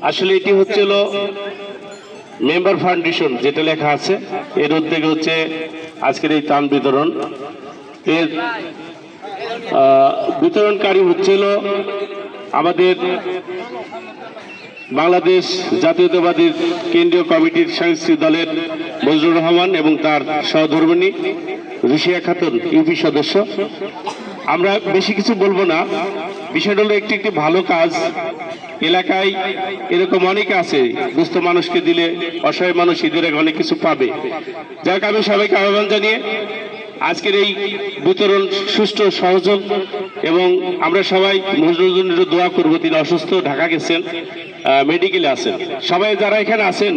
আসলে এটি হচ্ছিল মেম্বার ফাউন্ডেশন, যেটা লেখা আছে এর উদ্যোগে হচ্ছে আজকের এই ত্রাণ বিতরণ। এর বিতরণকারী হচ্ছিল আমাদের বাংলাদেশ জাতীয়তাবাদী কেন্দ্রীয় কমিটির সাংস্কৃতিক দলের মজরুর রহমান এবং তার সহধর্মিণী ঋষিয়া খাতুন, ইউপি সদস্য। আমরা বেশি কিছু বলবো না, বিষয়টা হলো একটি ভালো কাজ। এলাকায় এরকম অনেক আছে, দুস্থ মানুষকে দিলে অসহায় মানুষ ঈদের আগে অনেক কিছু পাবে। যাক, আমি সবাইকে আহ্বান জানিয়ে আজকের এই বিতরণ সুষ্ঠু সহযোগ, এবং আমরা সবাই মজরুর জন্য দোয়া করবো। তিনি অসুস্থ, ঢাকা গেছেন, মেডিকেলে আছেন। সবাই যারা এখানে আছেন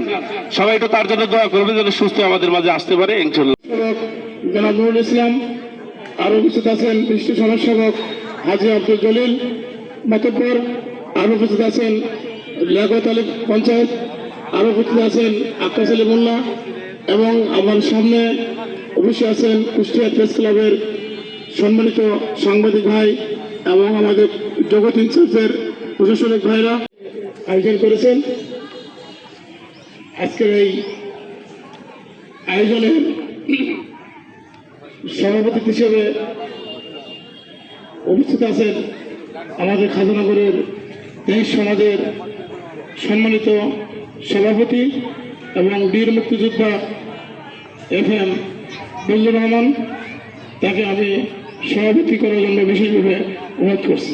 সবাই একটু তার জন্য দোয়া করবেন যেন সুস্থ আমাদের মাঝে আসতে পারে ইনশাআল্লাহ। জনাব নুরুল ইসলাম, আরো উপস্থিত আছেন বিশিষ্ট সমাজসেবক হাজী আব্দুল জলিল মাতব্বর, আরো উপস্থিত আছেন লিয়াকত আলী পঞ্চায়েত, আরো উপস্থিত আছেন আক্কাস আলী মোল্লা, এবং আমার সামনে অবশ্যই আছেন কুষ্টিয়া প্রেস ক্লাবের সম্মানিত সাংবাদিক ভাই এবং আমাদের জগৎ ইনচার্জের প্রশাসনিক ভাইরা আয়োজন করেছেন। আজকের এই আয়োজনের সভাপতি হিসেবে উপস্থিত আছেন আমাদের খাজানগরের 23 সমাজের সম্মানিত সভাপতি এবং বীর মুক্তিযোদ্ধা FM মঞ্জুর রহমান। তাকে আমি সভাপতি করার জন্য বিশেষভাবে অনুরোধ করছি।